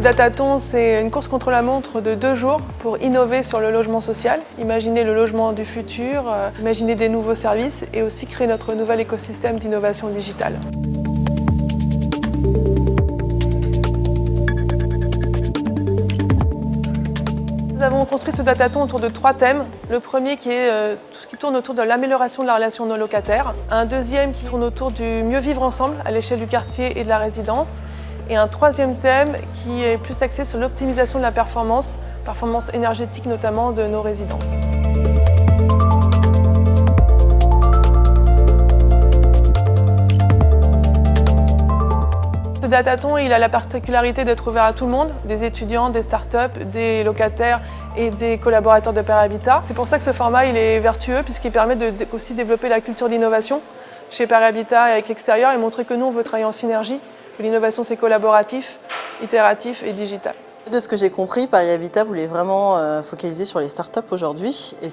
Ce datathon, c'est une course contre la montre de 2 jours pour innover sur le logement social, imaginer le logement du futur, imaginer des nouveaux services et aussi créer notre nouvel écosystème d'innovation digitale. Nous avons construit ce datathon autour de 3 thèmes. Le premier qui est tout ce qui tourne autour de l'amélioration de la relation de nos locataires. Un deuxième qui tourne autour du mieux vivre ensemble à l'échelle du quartier et de la résidence. Et un troisième thème qui est plus axé sur l'optimisation de la performance énergétique notamment de nos résidences. Ce datathon, il a la particularité d'être ouvert à tout le monde, des étudiants, des startups, des locataires et des collaborateurs de Pair Habitat. C'est pour ça que ce format il est vertueux puisqu'il permet aussi développer la culture d'innovation chez Pair Habitat et avec l'extérieur et montrer que nous on veut travailler en synergie, que l'innovation c'est collaboratif, itératif et digital. De ce que j'ai compris, Pair Habitat voulait vraiment focaliser sur les startups aujourd'hui et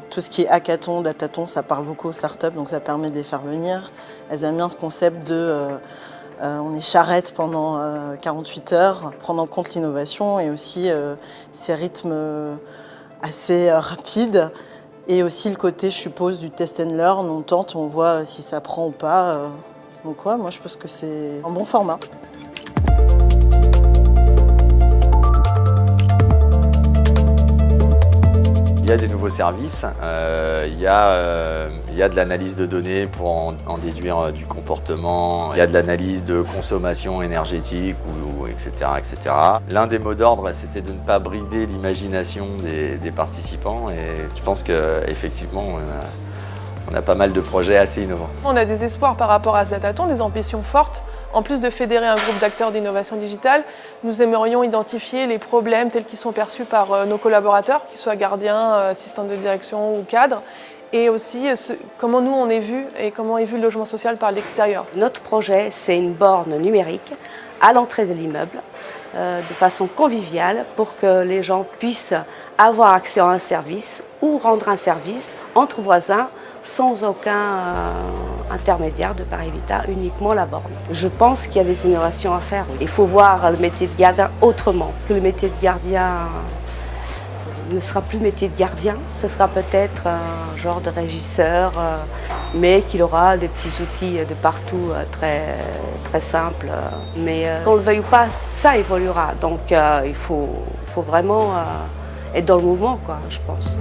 tout ce qui est hackathon, datathon, ça parle beaucoup aux startups, donc ça permet de les faire venir. Elles aiment bien ce concept de on est charrette pendant 48 heures, prendre en compte l'innovation et aussi ces rythmes assez rapides. Et aussi le côté, je suppose, du test and learn, on tente, on voit si ça prend ou pas. Donc ouais, moi je pense que c'est un bon format. Il y a des nouveaux services, il y a de l'analyse de données pour en déduire du comportement, il y a de l'analyse de consommation énergétique, etc., etc. L'un des mots d'ordre, c'était de ne pas brider l'imagination des participants et je pense qu'effectivement, on a pas mal de projets assez innovants. On a des espoirs par rapport à ce datathon, des ambitions fortes. En plus de fédérer un groupe d'acteurs d'innovation digitale, nous aimerions identifier les problèmes tels qu'ils sont perçus par nos collaborateurs, qu'ils soient gardiens, assistants de direction ou cadres, et aussi comment nous on est vu et comment est vu le logement social par l'extérieur. Notre projet, c'est une borne numérique à l'entrée de l'immeuble, de façon conviviale pour que les gens puissent avoir accès à un service ou rendre un service entre voisins sans aucun intermédiaire de Pair Habitat, uniquement la borne. Je pense qu'il y a des innovations à faire. Il faut voir le métier de gardien autrement, que le métier de gardien ne sera plus le métier de gardien, ce sera peut-être un genre de régisseur, mais qu'il aura des petits outils de partout très simples. Mais qu'on le veuille ou pas, ça évoluera. Donc il faut vraiment être dans le mouvement, quoi, je pense.